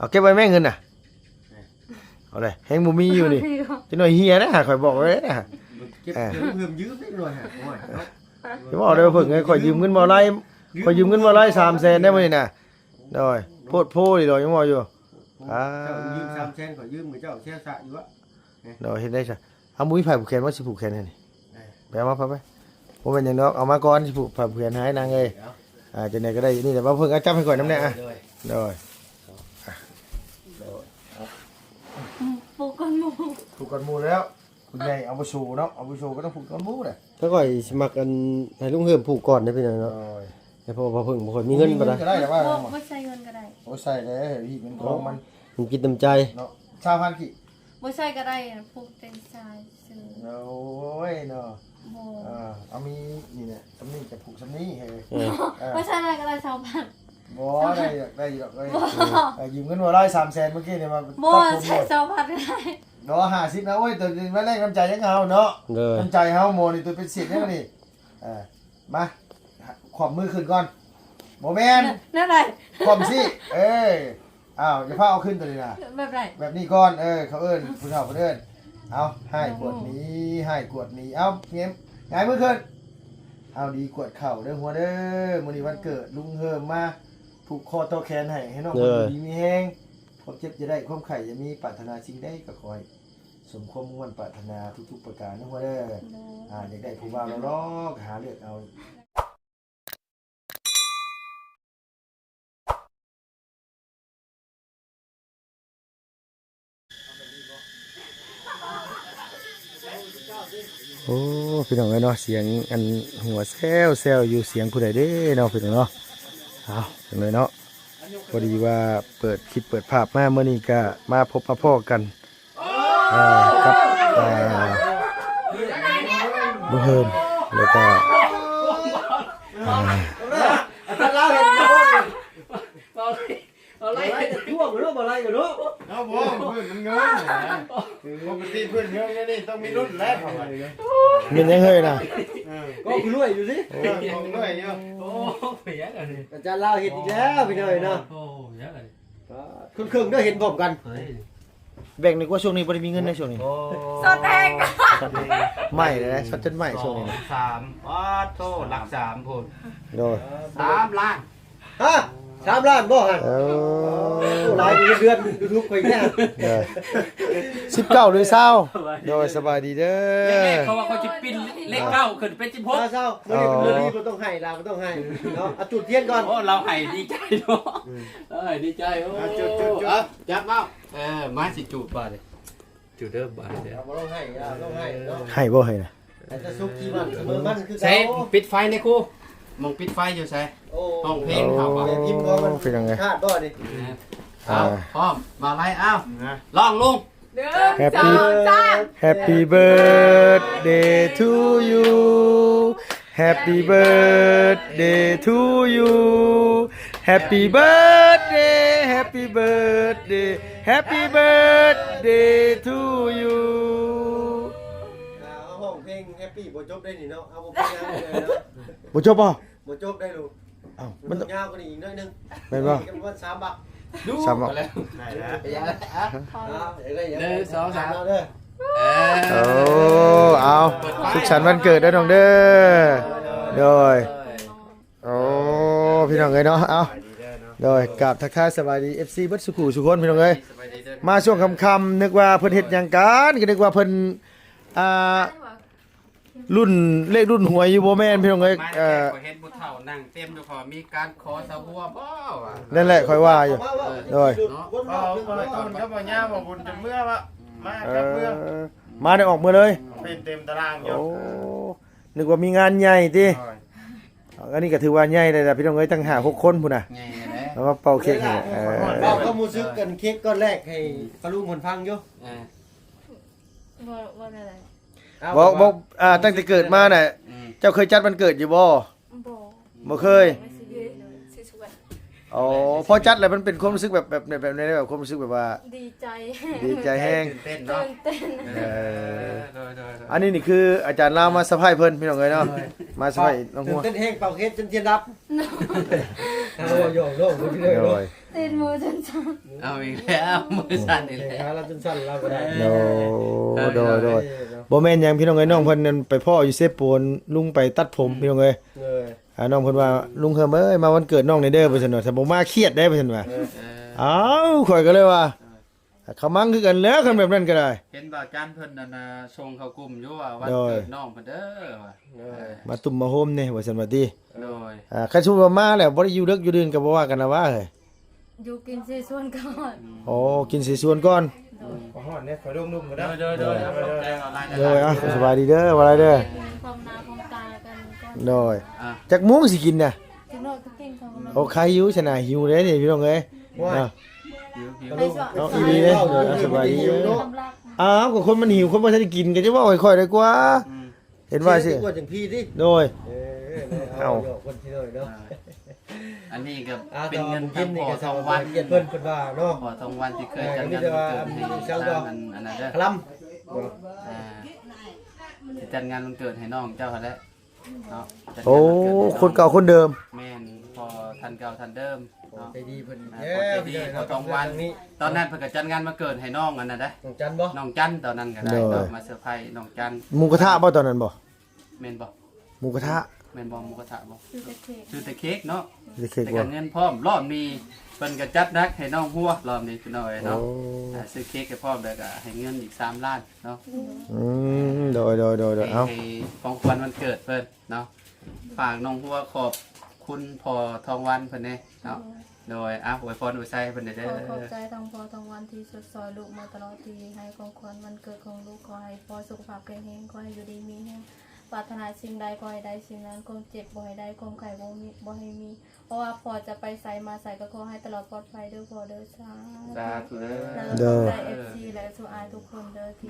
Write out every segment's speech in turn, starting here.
เอาเก็บไว้แม่เงินน่ะเอาเลยแฮงบ่มีอยู่นี่จังหน่อยเฮียนะข่อยบอกไว้นะ เก็บเพิ่มยืมนิดหน่อยฮะโอ้ยเนาะ สิบอกได้ว่าเพิ่นข่อยยืมเงินบ่ไล่ข่อยยืมเงินบ่ไล่300,000ได้มื้อนี่น่ะโดยโพดโพดิดอกยังว่าอยู่อ่า เจ้ายืม300,000ขอยืมมือเจ้าเสียสะอยู่วะ โดยเฮ็ดได้ซะเอามุ้ยไผผูกแขนว่าสิผูกแขนให้นี่ไปเอามาไปบ่เป็นหยังดอกเอามาก่อนสิผูกไผผูกแขนให้นางเอ้ยจังได๋ก็ได้นี่แต่ว่าเพิ่นเอาจับให้ก่อนนำแน่อ่ะโดย ปลูกก้อนหมู ผูกกันหมู่แล้วคุณใหญ่เอาบ่โชว์เนาะเอาบ่โชว์ก็ต้องผูกกันหมู่แหละ ถ้าก่อยสิมักกันให้ลุงเฮิมผูกก่อนได้พี่น้อง โด เนาะ ย ให้พ่อเพิ่งบ่ค่อยมีเงินปานใด ก็ได้แต่ว่า บ่ใส่เงินก็ได้ โอ้ใส่เลยพี่มันของมัน มันกินเต็มใจ เนาะชาวพันกี่ บ่ใส่ก็ได้ปลูกเป็นชายซื้อ โอ้ยเนาะ บ่ เอามีนี่เนี่ยสำนีจะผูกสำนีเฮ้ย บ่ใส่ได้ก็ได้2,000 บ่ได้ได้ดอกเลยยืมเงินมาได้300,000เมื่อกี้เนี่ยมา บ่ ตัดผม ใส่2,000ก็ได้ เนาะ50นะโอ้ยตัวมาแรกน้ำใจยังเฮาเนาะ เด้อ น้ำใจเฮาโมนี่ตัวเป็น10แล้วนี่มาขอบมือขึ้นก่อนบ่แม่น นั่นได ขอบสิอ้าวอย่าพาเอาขึ้นตัวนี้นะ แบบไร แบบนี้ก่อนเขาเอิ้นผู้เฒ่าเพิ่นเอิ้นเอาให้กวดนี้ให้กวดนี้เอาเงี้ยหงายมือขึ้นเอาดีกวดเข่าเด้อหัวเด้อมื้อนี้วันเกิดลุงเฮิมมาผูกคอต่อแขนให้น้องคนดีมีแฮงความเจ็บจะได้ความไข่จะมีปรารถนาสิ่งใดก็ขอให้สมความมุ่งมั่นปรารถนาทุกๆประการนะหัวเด้ออยากได้ผู้บ่าวแล้วหาเลือกเอาโอ้พี่น้องเอ้ยเนาะเสียงอันหัวแซวอยู่เสียงผู้ใดเด้เนาะพี่น้องเนาะเอาจังเลยเนาะพอดีว่าเปิดคลิปเปิดภาพมาเมื่อนี้ก็มาพบมาพ่อกันกับลุงเฮิมแล้วก็ อะไรท่วงเนาะบ่ไรกันเนาะ เอาบ่เพิ่นมันเงินนะปกติเพิ่นเงินนี่ต้องมีรุ่นแล้วเท่าไหร่ มียังเฮ้ยนะ ก็คือรวยอยู่สิ ของด้วยเนี่ย โอ้เปียกเลย อาจารย์ลาวเห็นอีกแล้วพี่น้อยเนาะ โอ้เยอะเลย ครึ่งๆได้เห็นพร้อมกัน เฮ้ย แบ่งนึกว่าช่วงนี้บ่ได้มีเงินในช่วงนี้ สดแห้ง ไม่เลยนะช็อตจนไม่ช่วงนี้นะ 3อ้อโตหลัก3พุ่น โดย 3ล้าน ฮะ3ล้านบ่ฮะ เออ หลายเดือน YouTube ไปแน่ 19หรือ20โดยสบายดีเด้ เล อ ขเขาว่าเขาจะปิ้นเลข9ขึ้นเป็น ถ้าเศร้ามื้อนี้บ่ต้องให้ลาบ่ต้องให้เนาะเอาจุดเทียนก่อน 16โอ้เราให้ดีใจเนาะดีใจโอ้จับเมามาสิจูบบาดเลยจูเด้อบาดเด้อ บ่ต้องให้ต้องให้เนาะ ให้บ่ให้นะ แต่จะสุกี้มันเสมอมันคือ ใช้ปิดไฟในครูมองปิดไฟอยู่ใช่ โอ้ ห้องเพลงเขาบอก พิมพ์ก่อนมัน เป็นยังไง คาดบ่นี่ เอาพร้อมมาไล่เอ้าลองลุง Happy birthday to you Happy birthday to you Happy birthday Happy birthday Happy birthday to you เอาห้องเพลงแฮปปี้บ่จบได้นี่เนาะเอาบ่เป็นยังเลยเนาะ บ่จบป่ะ บ่จบได้ลูก อ้าว มั มัน น ต้องยาวกว่านี้อีกหน่อยนึง เป็นป่ะ กันว่า3บาท ดู สามบอก แล้ว ได้แล้ว ไปยังแล้วอ่ะ เอาเด้อ โอ้เอาสุขสันต์วันเกิดด้วยน้องเด้อโดยโอ้พี่น้องเอ้ยเนาะเอาโดยกราบทักทายสวัสดี FC เบิดสุขุสุคนพี่น้องเอ้ยมาช่วงค่ำๆนึกว่าเพิ่นเฮ็ดหยังกันก็นึกว่าเพิ่นรุ่นเลขรุ่นหวยอยู่บ่แม่นพี่น้องเอ้ย มาแล้วก็เห็นบุเฒ่านั่งเต็มอยู่พอมีการขอสะบัวบ่ว่ะ นั่นแหละค่อยว่าอยู่โดย คนก็บ่ย่าบ่บุญจะเมื่อวะมาครับเมื่อ มาได้ออกมือเลย เป็นเต็มตารางอยู่ โอ้นึกว่ามีงานใหญ่ติอันนี้ก็ถือว่าใหญ่เลยล่ะพี่น้องเอ้ยตั้ง5-6คนพุ่นน่ะ ไงแล้ว แล้วมาเป่าเค้กให้ เราก็มูซึกกันเค้กก้อนแรกให้ปลาลุงคนฟังอยู่ บ่ได้เลย บอกตั้งแต่เกิดมาน่ะเจ้าเคยจัดวันเกิดอยู่บ่ บ่ บ่เคย สิสวย อ๋อพอจัดแล้วมันเป็นความรู้สึกแบบในแบบความรู้สึกแบบว่า ดีใจ ดีใจแห้ง เต้นเนาะ เต้น อันนี้นี่คืออาจารย์ลาวมาสะพายเพิ่นพี่น้องเอ้ยเนาะมาสะพายน้อง ตื่ หั น ว เต้นแห้งเป่าเค้กจนเทียนดับโอ้ยโยกโลกพี่เลย โด โลก ย ตีนมือจนสั่น เอาอีกแล้วมือสั่นอีก แข่ง แล้ว ขาเราจนสั่นเราก็ได้ โดยบ่แม่นหยังพี่น้องเอ้ยน้องเพิ่นนั่นไปพ่ออยู่เซฟปูนลุงไปตัดผมพี่น้องเอ้ย เลย น้องเพิ่นว่าลุงเฮิมเอ้ยมาวันเกิดน้องในเด้อเพิ่นซั่นว่าถ้าบ่มาเครียดได้เพิ่นว่าอ้าวข่อยก็เลยว่าเขามั่งคือกันแล้วคันแบบนั้นก็ได้ เห็นบ่าวจันเพิ่นนั่นน่ะส่งเข้ากลุ่มอยู่ว่าวัน โดย เกิดน้องเพิ่นเด้อว่ะ มาตุ่มมาโฮมนี่ว่าซั่นว่าติ โดย คันสมมุติว่ามาแล้วบ่ได้อยู่ดึกอยู่ดื่นก็บ่ว่ากันนะว่าเฮ้ย อยู่กินซีส่วนก่อน โอ้กินสิส่วนก่อน ขอฮอดเนี่ยขอนุ่มๆก็ โด ได้ ยเอาแจ้งออนไลน์ โดยสบายดีเด้อว่าไรเด้อ ความนาความตากันก่อน โดย อ่ะ จักมุ้งสิกินน่ะ กินโนก็กินเขา โอ้ใครหิวชนะหิวเด้นี่พี่น้องเอ้ย ว่า ไปส เอาอีดีเด้สบายดี ทำรัก อ้าวก็คนมันหิวคนบ่ทันได้กินก็จะว่าค่อยๆได้กว่า เห็นว่าสิ กว่าจังพี่ดิ โดย เอาคนที่เลยเนาะ อันนี้ก็ เป็ เป็น น เงิ เงิ น น กิ ทาน ง นี่ พ่อ ก็ ท สา อง วั วัน น เก็บเพิ่นเพิ่นว่าเนาะ พ่อทองวันที่เคยจัดงานวันเกิดให้สร้างอันนั้นเด้อ คล อ่าที่จัดงานวันเกิดให้น้องเจ้าหั่นแหละเนาะจัดงาน โอ้ วันเกิดให้องคนเก่าคนเดิม แม่นพอทันเก่าทันเดิมเนาะ ำใจดีเพิ่น นี้ตอนนั้นเพิ่นก็จัดงานมาเกิดให้น้องอันนั้นเด้อ น้องจันบ่ น้องจันตอนนั้นก็ได้เนาะมาเซอร์ไพรส์น้องจัน หมูกระทะบ่ตอนนั้นบ่ แม่นบ่ หมูกระทะ แม่นบ่หมูกระทะบ่ คือจะเค้ก ซื้อแต่เค้กเนาะ สิเค้ก แต่ บ่ ก็เงินพร้อมรอบนี้เพิ่นก็จัดนักให้น้องหัวรอบนี้พี่น้อย โอ้ เนาะซื้อเค้กให้พร้อมแล้วก็ให้เงินอีก3ล้านเนาะ โดยเอ้า ให้ของขวัญวันเกิดเพิ่นเนาะฝากน้องหัวขอบคุณพ่อทองวันเพิ่นแน่เนาะโดยอวยพรอวยไสเพิ่นเด้อ ขอบใจทางพ่อทางวันที่สดซอยลูกมาตลอดทีให้ของขวัญวันเกิดของลูกขอให้พ่อสุขภาพแข็งแรงขอให้อยู่ดีมีแรงปรารถนาสิ่งใดขอให้ได้สิ่งนั้นความเจ็บบ่ให้ได้ความไข้บ่ให้มีเพราะว่าพ่อจะไปใส่มาใส่ก็ขอให้ตลอดปลอดภัยเด้อพ่อเด้อสา สาธุเด้อ เด้อใจ FC และสุอายทุกคนเด้อที่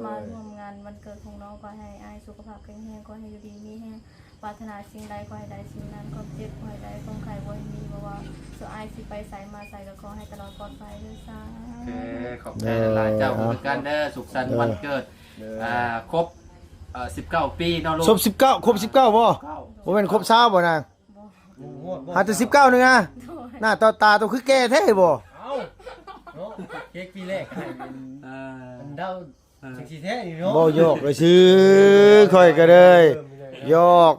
มาร่วมงานวันเกิดของน้องขอให้อายสุขภาพแข็งแรงขอให้อยู่ดีมีแรงปรารถนาสิ่งใดขอให้ได้สิ่งนั้นความเจ็บขอให้ได้ความไข้บ่ให้มีเพราะว่าสุอายสิไปใส่มาใส่ก็ขอให้ตลอดปลอดภัยเด้อสา โอเคขอบใจหลายๆเจ้าเหมือนกันเด้อสุขสันต์วันเกิดครบ19 ปีเนาะลูก ครบ19ครบ19บ่บ่แม่นครบ20บ่นางหาแต่19นึงอ่ะหน้าตาตัวคือแก่แท้บ่ เอาเนาะเค้กปีแรกให้เป็น เออ อันเดาจังสิแท้นี่เนาะ บ่โยกเลยซื้อค่อยก็เลยโยก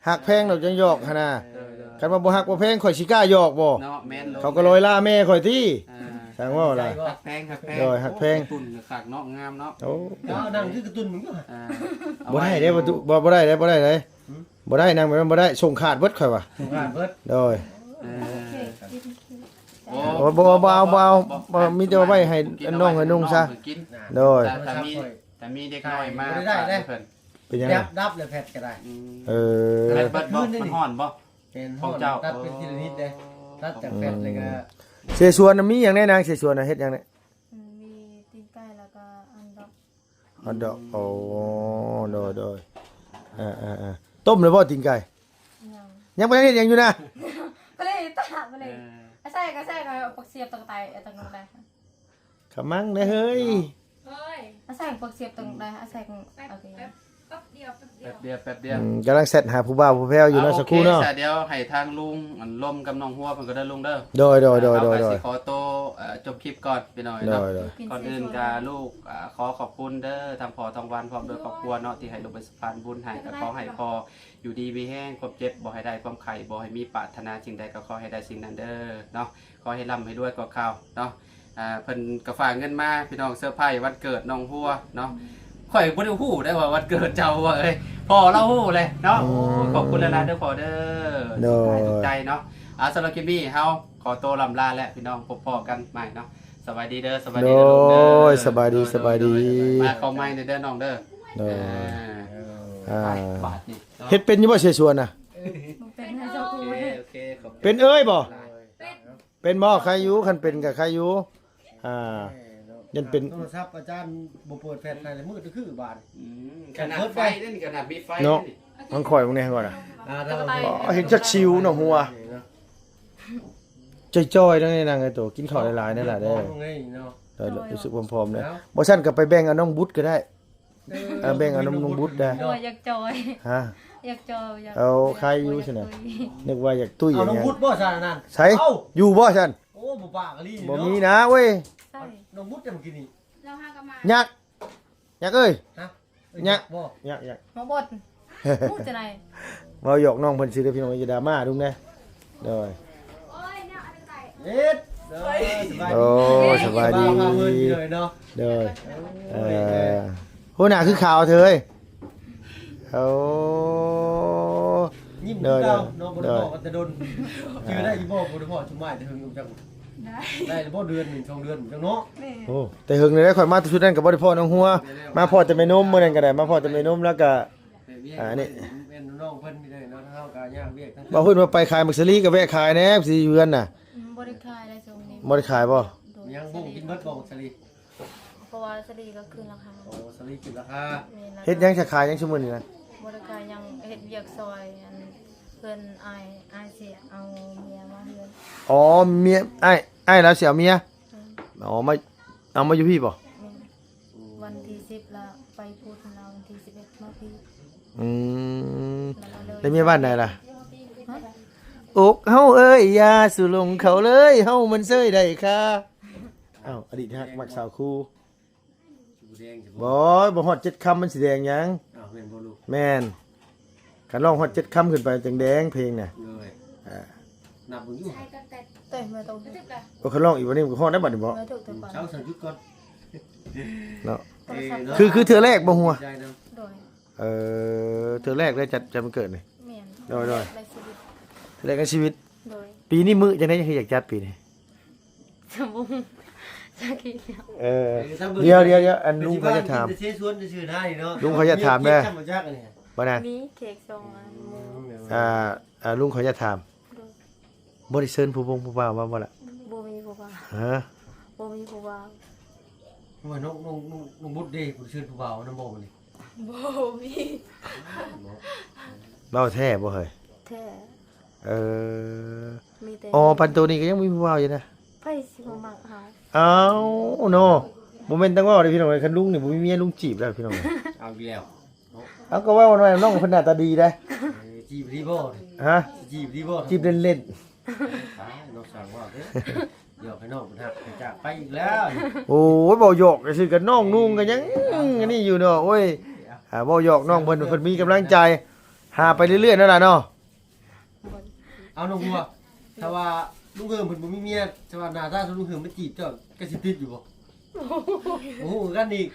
หักแพงดอกจังโยกหั่นน่ะคันว่าบ่หักบ่แพงข่อยสิกล้าโยกบ่ เนาะแม่นลู เขาก็ลอยล่าแม่ข่อยติ อ่า สั่งว่าอะไร หักแพง โดยหักแพง ตุ่นขากเนาะงามเนาะ โอ้ เอานั่งคือกระตุ้นมึงอยู่ อ่า บ่ได้เด้บ่ได้เด้บ่ได้เลยบ่ได้นางแบบนั้นบ่ได้ส่งขาดเบิดข่อยว่ะ สงกรานต์เบิด โดย เอ เค้ อก กินเค้ก โอ้บ่เอามีแต่ว่าไว้ให้น้องให้นุ่งซะ กิน โดย แต่มีเด็กน้อยมาเพิ่น เป็นยัง แด ไง ดับเลยแพทก็ได้ เออ แม่นเบิดบ่มันฮ้อนบ่ เป็น ของเจ้า ตัดเป็นทีละนิดเลยตัดจากแพทเลยก็ เสยสวนน่ะมีหยังแน่นางเสยสวนน่ะเฮ็ดหยังแน่ มีตีนไก่แล้วก็อันดอก ฮอทดอกโอ้โดยต้มเลยบ่ตีนไก่ ยัง ยังบ่ได้เฮ็ดหยังอยู่นะ ก็เลยตาไปเลยใช่ก็ปักเสียบตรงไตตรงนั้นได้ ขมังเด้อเฮ้ย ใช่ปักเสียบตรงได้ใช่โอเค แป๊บเดียว กำลังเซตหาผู้บ่าวผู้แพ้วอยู่เนาะสักครู่เนาะ โอเคเดี๋ยวให้ทางลุงอันลมกับน้องหัวเพิ่นก็ได้ลุงเด้อ โดย เอาไปสิขอโตจบคลิปก่อนไปหน่อย โด เนาะ ย ก่อนอื่นก็ลูกขอขอบคุณเด้อทางพ่อทองวันพร้อมด้วยครอบครัวเนาะที่ให้ลูกเป็นสะพานบุญให้ก็ขอให้พ่ออยู่ดีมีแห้งความเจ็บบ่ให้ได้ความไข้บ่ให้มีปรารถนาสิ่งใดก็ขอให้ได้สิ่งนั้นเด้อเนาะขอให้ร่ำให้ด้วยกว่าข่าวเนาะเพิ่นก็ฝากเงินมาพี่น้องเซอร์ไพรส์วันเกิดน้องหัวเนาะข่อยบ่ได้ฮู้ได้ว่าวันเกิดเจ้าว่าเอ้ยพ่อเราฮู้เลยเนาะโอ้ขอบคุณหลายๆเด้อพ่อเด้อถูกใจเนาะสำหรับคลิปนี้เฮาขอโตวลำลาแล้วพี่น้องพบพ่อกันใหม่เนาะสวัสดีเด้อสวัส โด ดีเด้อลูกเด้อย สบายดีสบายดี มาเข้าใหม่เด้อน้องเด้อ โดย อ่าบาทนี่ เฮ็ดเป็นอยู่บ่เสยสวนน่ะ มันเป็นให้เจ้า โอ คู เคโอเคขอบคุณ เป็นเอ้ยบ่เป็นบ่ใครอยู่คันเป็นกับใครอยู่ยันเป็น โทรศัพท์อาจารย์บ่เปิดแพทในมือก็คือบาด ขนาดไฟนี่ขนาดมีไฟ เนาะ นี่ มันข่อยมึงแน่ก่อนน่ะ ถ้า เห็นจักชิวเนาะหัวจ้อยๆนั่นนี่นางไอ้ตัวกินข้าวหลายๆนั่นแหละเด้อ เนาะ รู้สึกพร้อมๆเลยบ่ซั่นก็ไปแบ่งเอาน้องบุตรก็ได้แบ่งเอาน้องบุตรได้ อยากจอย ฮะ อยากจอย เอาใครอยู่ซั่นน่ะนึกว่าอยากตุ้ยอ เอา ย่าง น้อง เงี้ย พุทธบ่ซะนั่น ใช่อยู่บ่ซั่น โอ้ บ่ปากกะลี่ บ่มีนะเว้ย ใช่ น้องมุดจะมากินนี่ เราหากันมา ยักษ์เอ้ย ฮะ เนี่ย บ่ ยักษ์ มาบดพูดจะไหน เว้าหยอกน้องเพิ่นสิเด้อพี่น้องอย่าดราม่าดุงแน่เด้อ เอ็ดเด้อ โอ้สบายดี บ้เพิ่นเลยเนาะ เด้อหัวหน้าคือข่าวเธอเอ้ยโอ้ ยิ้ม เด้อ เด้อน้องบ่ได้บอกว่าจะโดนชื่อได้อีบ่บ่ได้บอกชุมหมายแต่เพิ่นอยู่จัง ได้ ได้บ่เดือนหนึง2เดือนจังเนาะ นี่ โอ้แต่หึงเลยได้ข่อยมาชุดนั้นก็บ่ได้พ่อน้องหัวมาพ่อจะไม่นมมื้อนั้นก็ได้มาพ่อจะไม่นมแล้วก็ นี่ เป็นน้องเพิ่นนี่เลยเนาะเฮาก็ยากเวียกทั้ง บ่เพิ่นว่าไปขายมักสลีก็แวะขายแหน่สิเฮือนน่ะ บริคายอะไรตรงนี้ บ่ได้ขายบ่ ยังบ่กินเบิดบ่สลี เพราะว่าสลีก็ขึ้นราคา โอ้สลีกินราคา เฮ็ดยังจะขายยังชั่วโมงนี้นะ บริการยังเฮ็ดเวียกซอยอันเพิ่นอายสิเอาเมียมาเฮือน อ๋อเมียอ้ายแล้วสิเอาเมียอ๋อมาเอามาอยู่พี่บ่ วันที่10แล้วไปพูดเราวันที่11มาพี่ อืม แล้ว แล้วเมียบ้านไหนล่ะอกเฮาเอ้ยอย่าสู่ลงเขาเลยเฮามันเซยได้ค่ะอ้าวอดีตฮักมักสาวคู่ ชูแดงจะ บ่ฮอด7คำมันสิแดงหยัง อ้าวแม่นบ่ลูก แม่นคันร้องฮอด7คำขึ้นไปจังแดงเพลงน่ะ เลยนับเบิ่งอยู่ เต้ยมาตรงนี้ โอ้คันร้องอีกวันนี้มันก็ฮอดได้บัดนี้บ่ มาถูกตัวก่อน เช้าสักจุดก่อน เนาะ โทรศัพท์ คือเทื่อแรกบ่ฮู้ ใจนะ โดย เทื่อแรกเลยจัดมันเกิดนี่ แม่น โดย ในชีวิต เทื่อแรกในชีวิต โดย ปีนี้มื้อจังได๋ยังอยากจัดปีนี้ สมมุติจะคิดแล้ว เดี๋ยวอันลุงเขาจะถาม จะเสียสวนจะชื่อได้เนาะ ลุงเขาจะถามแม่ ธรรมชาติอันนี้ บ่นะ มีเค้กทรงอันหมู ลุงเขาจะถาม โดย บ่ได้เชิญผู้บ่าวมาบ่ล่ะ บ่มีผู้บ่าว ฮะ บ่มีผู้บ่าว ว่าน้องบุตรเด้ผู้ชื่อผู้บ่าวน้ำบ่นี่ บ่มี เว้าแท้บ่เฮ้ย แท้ เออ มีแต่ อ๋อปันตัวนี้ก็ยังมีผู้บ่าวอยู่นะ ไผสิบ่มักเฮา อ้าวโนบ่แม่นตั้งเว้าเด้อพี่น้องเอ้ยคันลุงนี่บ่มีเมียลุงจีบแล้วพี่น้องเอ้ย เอาอีกแล้ว เอาก็เว้าหน่อยน้องเพิ่นหน้าตาดีได้ จีบดีบ่ ฮะ จีบดีบ่ จีบเล่น น้องสั่งว่าเด้เดี๋ยวให้น้องมันหักไปจากไปอีกแล้ว ๆโอ้ยบ่หยอกก็สิกับน้องนุ่งก็ยังอันนี้อยู่เนาะโอ้ยบ่หยอกน้องเพิ่นมีกำลังใจหาไปเรื่อยๆนั่นล่ะเนาะ เอาน้องบัวถ้าว่าลุงเฮิมเพิ่นบ่มีเมียถ้าว่าหน้าตาของลุงเฮิมมันจีบเจ้าก็สิติดอยู่บ่โอ้โหกันอีก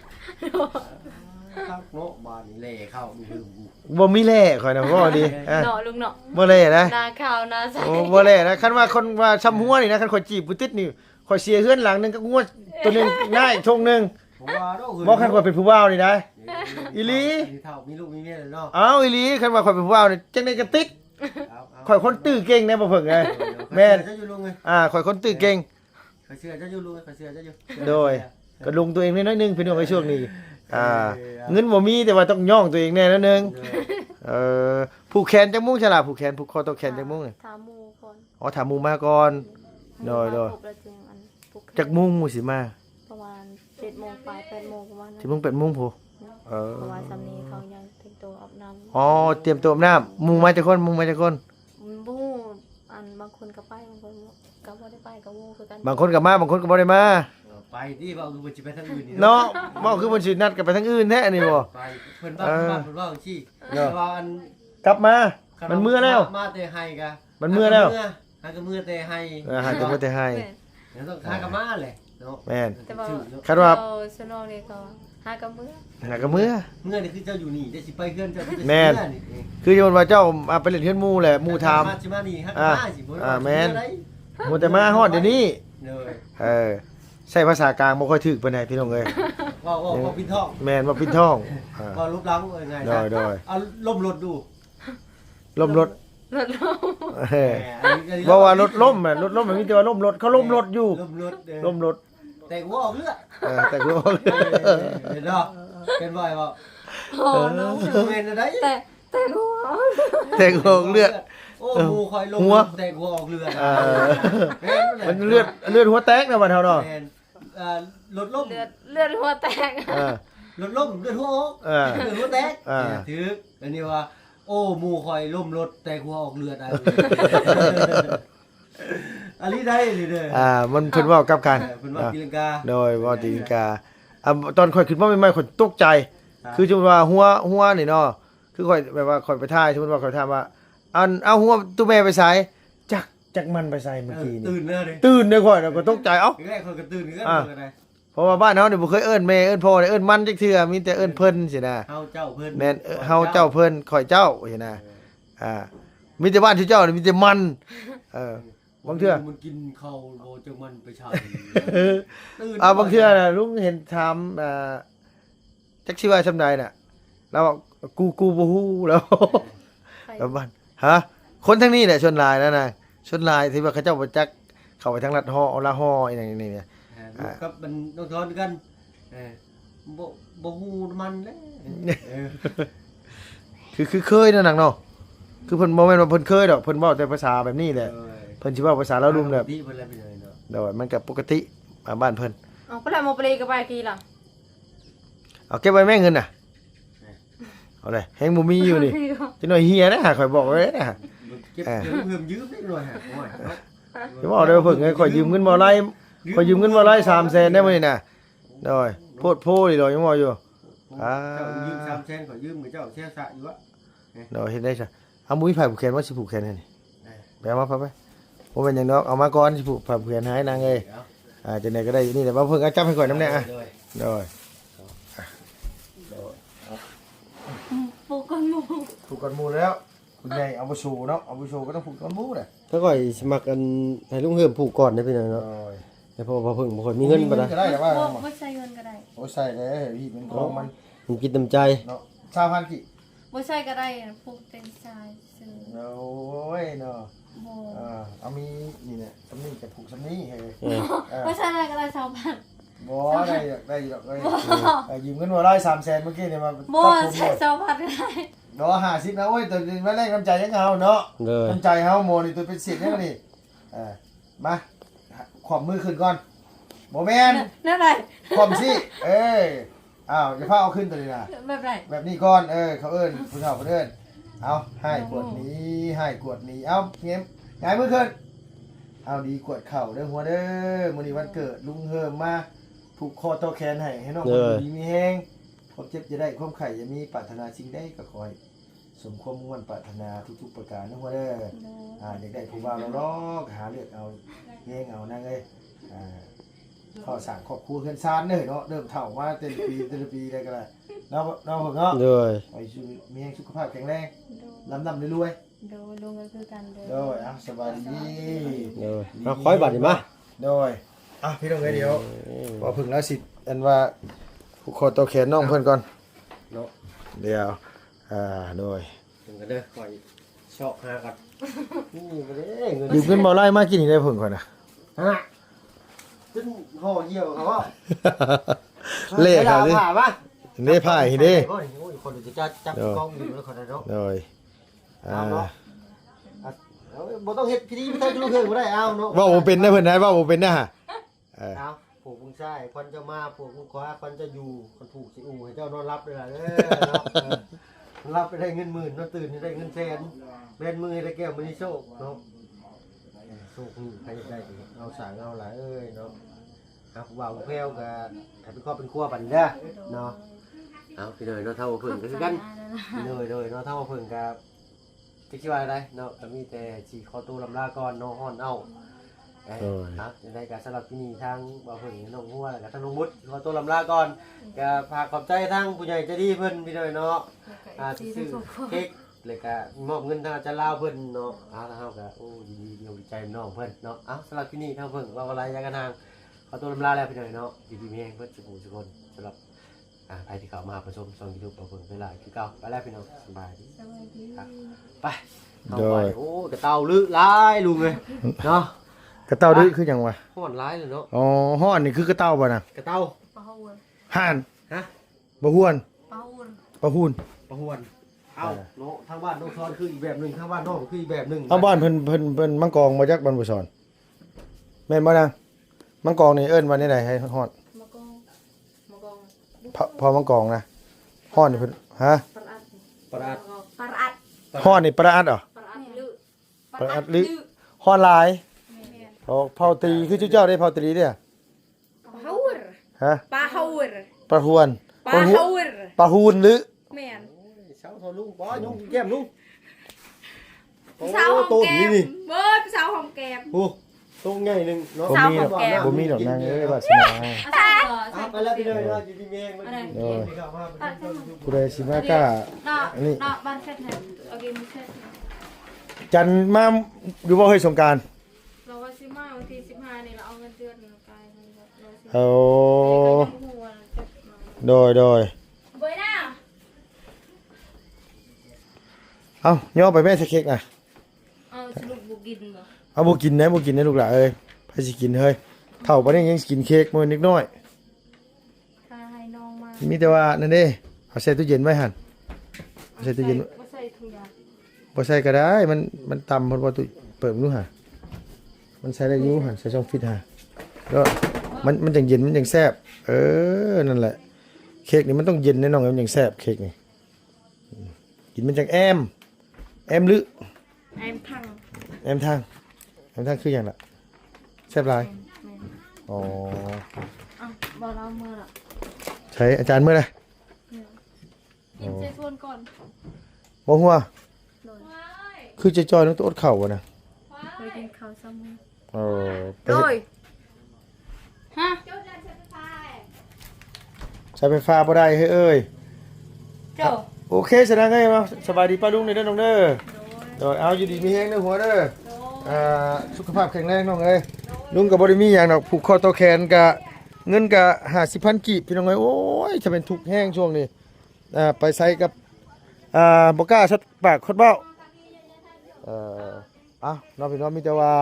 ครับเนาะบ้านนี่แล่เข้าลุงเฮิมกู บ่มีแล่ข่อยน่ะบ่ดีอ่ะ เนาะลุงเนาะ บ่แล่นะ หน้าขาวหน้าใส โอ้บ่แล่นะคันว่าคนว่าช้ำหัวนี่นะคันข่อยจีบผู้ติดนี่ข่อยเสียเฮือนหลังนึงก็งวดตัวหนึงหน้าอีกทงนึง ผมว่าเนาะ บ่คันข่อยเป็นผู้บ่าวนี่นะ อีหลี เท่ามีลูกมีเมียแล้วเนาะ อ้าวอีหลีคันว่าข่อยเป็นผู้บ่าวนี่จังได๋ก็ติดข่อยคนตื้อเก่งนะบ่เพิ่งไงแม่น จะอยู่ลุงไง ข่อยคนตื้อเก่ง เขาเชื่อจะอยู่ลุงเขาเชื่อจะอยู่ โดยก็ลงตัวเองน้อยๆนึงพี่น้องในช่วงนี้เงินบ่มีแต่ว่าต้องย่องตัวเองแน่นิดนึงผูกแขนจังมุ้งฉลาดผูกแขนผูกคอตัวแขนจังมุ้งนี่ ถามหมู่ก่อน อ๋อถามหมู่มาก่อนโดย ครบแล้วจึงอันปลุก จักมุ้งหมู่สิมา ประมาณ7:00 นปลาย8:00 นประมาณนั้น สิมุ้ง8:00 นพูเพราะว่าสำนี้เขายังแต่งตัวอาบน้ำ อ๋อเตรียมตัวอาบน้ำหมู่มาจักคนหมู่มาจักคน บ่ฮู้อันบางคนก็ไปบางคนก็บ่ได้ไปก็บ่คือกัน บางคนก็มาบางคนก็บ่ได้มา ไปที่ว่าคือมันจะไปทางอื่นนี่ เนาะบ่คือมันสินัดกันไปทางอื่นแท้นี่บ่ ไปเพิ่นว่าชี้ว่าอัน กลับมามันเมื่อแล้ว มาแต่ให้กะ มันเมื่อแล้ว หาก็เมื่อแต่ให้ หาจังบ่ได้ให้ เดี๋ยวต้องหาก็มาแหละเนาะ แม่น แต่ว่า คาดว่า เอสนองนี่ก็หากับมือ หาก็เมื่อ เมื่อนี่คือเจ้าอยู่นี่ได้สิไปเพื่อนเจ้า แม่น คือโยนว่าเจ้าไปเล่นเฮือนหมู่แหละหมู่ถาม สิมานี่ฮะสิบ่ แม่น หมู่แต่มาฮอดเดี๋ยวนี้ เลย ใช้ภาษากลางบ่ค่อยถึกปานใดพี่น้องเอ้ย ว่าพินทอง แม่นว่าพินท้อง ว่ารูปลังไง โดย เอาล่มรถดู ล่มรถ รถลง บ่ว่ารถล่มอ่ะรถล่มมันมีแต่ว่าล่มรถเขาล่มรถอยู่ ล่มรถ ล่มรถ แต่หัวออกเลือด แต่กู เห็นเนาะเป็นบ่อยบ่ โอ้น้อง เป็นอะไร แต่หัว แต่กูออกเลือด โอ้หมูคอยลงแต่หัวออกเลือด มันเลือดหัวแตกนะบัดเฮาเนาะ รถล่ม เลือดหัวแตก รถล่มเลือดหัวออกเลือดหัวแตกถืออันนี้ว่าโอ้หมูคอยล่มรถแต่หัวออกเลือดอะไร อันนี้ได้เลยเด้อ มันเพิ่นเว้ากลับกัน เพิ่นว่าตีลังกา โดยว่าตีลังกาตอนข่อยขึ้นมาใหม่ๆข่อยตกใจ คือสมมุติว่าหัวนี่เนาะคือข่อยแบบว่าข่อยไปถ่ายสมมุติว่าข่อยถามว่าเอาหัวตู้แม่ไปใส่จักมันไปใส่เมื่อกี้นี่ ตื่นเลย ตื่นเด้อข่อยแล้วก็ตกใจเอ้า แรกคนก็ตื่นก็ได้ เพราะว่าบ้านเฮานี่บ่เคยเอิ้นแม่เอิ้นพ่อเอิ้นมันจักเทื่อมีแต่เอิ้นเพิ่นสินะ เฮาเจ้าเพิ่น แม่นเฮาเจ้าเพิ่นข่อยเจ้าสินะมีแต่บ้านที่เจ้านี่มีแต่มันบางเทื่อ มันกินข้าวโบจังมันไปชา บางเทื่อน่ะลุงเห็นถามจักสิว่าซำใดน่ะแล้วกูบ่ฮู้แล้วแล้วบ้านฮะคนทั้งนี้แหละชนลายนั่นน่ะชนลายที่ว่าเขาเจ้าบ่จักเข้าไปทางลัดฮอละฮออีหยังนี่เนี่ย กับมันต้องทอนกันบ่ฮู้มันแหละ คือเคยนั่นน่ะเนาะคือเพิ่นบ่แม่นว่าเพิ่นเคยดอกเพิ่นเว้าแต่ภาษาแบบนี้แหละเพิ่นสิเว้าภาษาลาวดุมแบบ ที่เพิ่นแล้วไปเลยเนาะ โดยมันก็ปกติบ้านเพิ่น เอาไปแล้วมาปลีกับไปกี่ล่ะ เอาเก็บไว้แม่เงินน่ะเอาเลยแฮงบ่มีอยู่นี่จังหน่อยเฮียนะข่อยบอกไว้นะ เก็บเพิ่มยืมได้หน่อยฮะโอ้ย จะบอกเด้อเพิ่นข่อยยืมเงินบ่ไล่ข่อยยืมเงินบ่ไล่300,000ได้มื้อนี้น่ะโดยโพดโพนี่ดอกยังบ่อยู่ เจ้ายืม300,000ขอยืมกับเจ้าแช่สะอยู่วะ โดยเฮ็ดได้ซะเอามุ้ยไผผูกแขนว่าสิผูกแขนให้นี่ไปเอามาไปบ่เป็นหยังดอกเอามาก่อนสิผูกผูกแขนให้นางเอ้ยจังได๋ก็ได้อยู่นี่แหละว่าเพิ่นเอาจับให้ข่อยนำแน่โดย ปลูกกันหมู ผูกกันหมู่แล้วคุณใหญ่เอาบ่โชว์เนาะเอาบ่โชว์ก็ต้องผูกกันหมู่แหละ ถ้าก่อยสมัครกันให้ลุงเฮิมผูกก่อนได้พี่น้อง โด เนาะ ย แต่พอเพิ่งบ่ค่อยมีเงินบ่ได้ ก็ได้แต่ว่า บ่ใช้เงินก็ได้ โอ้ใส่เลยพี่เป็นของมัน มันกินตำใจ เนาะ3,000กี่ บ่ใช้ก็ได้ปลูกเป็นชายซื้อ โอ้ยเนาะ บ่ เอามีนี่เนี่ยสำนีจะผูกสำนีเฮ้ย บ่ใช้ได้ก็ได้ชาวบ้าน บ่ได้ได้ดอกเลยยืมเงินมาได้300,000เมื่อกี้เนี่ยมา บ่ ตัดผม ใช้ชาวบ้านก็ได้ เนาะ50นะโอ้ยตัวนี้มาแลกน้ำใจยังเอาเนาะ เลย น้ำใจเฮาโมนี่ตัวเป็น10นี่มาขอบมือขึ้นก่อนบ่แม่น นั่นไร ขอบสิอย่าพาเอาขึ้นตัวนี้นะ แบบไร แบบนี้ก่อนเขาเอิ้นผู้เฒ่าเพิ่นเอิ้นเอาให้กวดนี้ให้กวดนี้เอาเงี้ยหงายมือขึ้นเอาดีกวดเข่าเด้อหัวเด้อมื้อนี้วันเกิดลุงเฮิมมาผูกคอต่อแขนให้น้องคนดีมีแฮงความเจ็บจะได้ความไข่จะมีปรารถนาสิ่งใดก็ขอให้สมความมุ่งมั่นปรารถนาทุกๆประการนะหัวเด้ออยากได้ผู้บ่าวเราลอกหาเลือกเอาแย่งเอานั่งเอ้ยข้อสั่งครอบครัวเฮือนซานเด้อเนาะเริ่มเฒ่ามาเต็มปีได้ก็ได้เนาะเนาะ เลย ไอ้ชีวิตมีสุขภาพแข็งแรงลำรวย โดยลงก็คือกันโดย โดยสบายดี เลยมาคอยบัตรดิมา โดยพี่น้องเดี๋ยวพอพึ่งแล้วสิอันว่าผู้ขอตัวแขนน้องเพิ่นก่อนเนาะเดี๋ยวโดย ถึงกันเด้อคอยชอกหากันนี่บ่ได้เงิน ยืมเงินบ่ไล่มากินได้เพิ่นก่อนนะ ฮะขึ้นห่อเหี่ยวเขาว่า เล่ครับดิ ผ่าป่ะ เล่พายเด้ โอ้ยคนจะจับกล้องอยู่แล้วคนนั้นเนาะ โดย เอาเนาะเอาบ่ต้องเฮ็ดพิธีพิธีลูกเฮือบ่ได้เอาเนาะ ว่าบ่เป็นนะเพิ่นได้ว่าบ่เป็นนะฮะ เอาผูกมึงใช่ควันจะมาผูกมึงขอควันจะอยู่คนผูกสิอูให้เจ้านอนรับเลยล่ะเนาะรับไปได้เงินหมื่นนอนตื่นได้เงินแสนแม่นมือได้แก้วมื้อนี้โชคเนาะโชคนี่ใครจะได้เอาสางเอาหลายเอ้ยเนาะเอาผู้บ่าวผู้แพ้วก็ให้เป็นครอบเป็นครัวบัดนี้เด้อเนาะเอาพี่เนยเนาะเท่าเพิ่นก็คือกันพี่เนยเนาะเท่าเพิ่นก็จะคิดว่าอะไรเนาะก็มีแต่สิขอตัวลำลาก่อนเนาะฮ้อนเอาครับในการสำหรับที่นี่ทางบ่าวเพิ่นน้องหัวแล้วก็ทางน้องมุดขอตัวลำลาก่อนก็ฝากขอบใจทางผู้ใหญ่ใจดีเพิ่นพี่เนยเนาะซื้อเค้กเลยก็มอบเงินทางอาจารย์ลาวเพิ่นเนาะแล้วเฮาก็โอ้ดีดีใจน้องเพิ่นเนาะสำหรับที่นี่ทางเพิ่นว่าอะไรยากันทางขอตัวลำลาแล้วพี่เนยเนาะดีๆมีแรงเพิ่นทุกคนสำหรับใครที่เข้ามาประชมช่อง YouTube บ่าวเพิ่นเวลาคือเก่าไปแล้วพี่น้องสบายดี สวัสดี ไปเอาไปโอ้กระเต่าลึกร้ายลุงเลยเนาะ กระเต้าดื้อคือหยังวะ ห้อนร้ายเลยเนาะ อ๋อฮ้อนนี่คือกระเต้าบ่น่ะ กระเต่า ปะฮวน ห่าน ฮะ บ่ฮวน ปะฮวน ปะฮูน ประหวนเอาเนาะทางบ้านน้องซอนคืออีกแบบหนึ่งทางบ้านน้องคืออีกแบบหนึ่ง เอาบ้านเพิ่นมังกรมาจากบ้านบุษรแม่นบ่นางมังกรนี่เอิ้นว่าได้ใดให้ฮ้อน มะกองมะกอง พอมังกรนะฮ้อนนี่เพิ่นฮะ ปลาอัด ประหลาด ปลาอัด ฮ้อนนี่ประอัดเหรอ ปลาอัดลึ ประอัดลึฮ้อนหลาย แม่ ออกเผาตรีคือเจ้าได้เผาตรีเนี่ย Power ฮะ Power ปลาหวน Power ปลาหูนหรือ แม่น เช้าทอลุงบ่ยุ่งแก้มลุง สาวหอม โต แก้ นี่ ม นี่ เบิดสาวหอมแก้ม โอ้ตรงง่ายนึงเนาะ บ่มีดอกบ่มีดอกนางเอ้ยว่าสิมา ไปแล้วพี่เลยว่าอยู่ดีแม่งมัน โอ้ยผู้ใดสิมากล้า นี่ เนาะบ้านเสร็จแล้วโอเคมีเสร็จ จันมาอยู่บ่เฮ้ยสงกรานต์ เราว่าสิมาวันที่15นี่เราเอาเงินเดือนเรากายมันแบบเราสิ โอ้ หัวเราจะมา โดย เบิดน่ะ เอ้าย่อไปแม่สเค้กน่ะ เอาสรุปบ่กินบ่ เอาบ่กินนะลูกหล่ะเอ้ยไปสิกินเฮ้ยเฒ่าบ่ได้ยังสิกินเค้กมื้อนิดน้อย ถ้าให้น้องมา มีแต่ว่านั่นเด้เอาใส่ตู้เย็นไว้หั่นเอาใส่ตู้เย็น บ่ใส่ถุงยาง บ่ใส่ก็ได้มันต่ำเพิ่นบ่ตู้เปิดดูห่ามันใส่ได้อยู่หั่นใส่ช่องฟิตห่าแล้วมันจังเย็นมันจังแซ่บนั่นแหละเค้กนี่มันต้องเย็นแน่นอนมันจังแซ่บเค้กนี่กินมันจังแอมหรือ แอมพัง แอมทางคือหยังล่ะแซ่บหลาย แม่น อ๋อ อ่ะบ่เราเมื่อละ ใช้อาจารย์มื้อใด กินใส่ส่วนก่อน บ่ฮู้ว่า โดย คือจะจอยๆต้องตัวอดข้าวบ่น่ะ ไปกินข้าวซ้ำมื้อ ไป โดยฮะ ใช้ไฟฟ้าบ่ได้เฮ้ยเอ้ย เจ้า โอเคแสดงไงมาสบายดีป้าลุงในเด้อน้องเด้อโดยเอาอยู่ดีมีแฮงในหัวเด้อสุขภาพแข็งแรงน้องเอ้ยลุงก็บ่ได้มีหยังดอกผูกคอต่อแขนกะเงินกะ50,000กีบพี่น้องเอ้ยโอ้ยจะเป็นทุกข์แห้งช่วงนี้ไปใช้กับบ่กล้าชัดปากคดเบ้าน้องพี่น้องมีแต่ว่า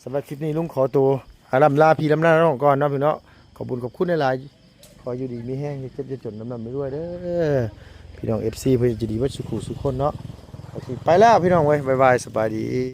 สำหรับคลิปนี้ลุงขอตัวลำลาพี่ลำลาน้องก่อนเนาะพี่น้องขอบคุณหลายๆขออยู่ดีมีแห้งอย่าเจ็บอย่าจนน้ำไม่ด้วยเด้อพี่น้อง FC เพื่อจะดีว่าสุขุสุขคนเนาะโอเคไปแล้วพี่น้องเว้ยบ๊ายบายสบายดี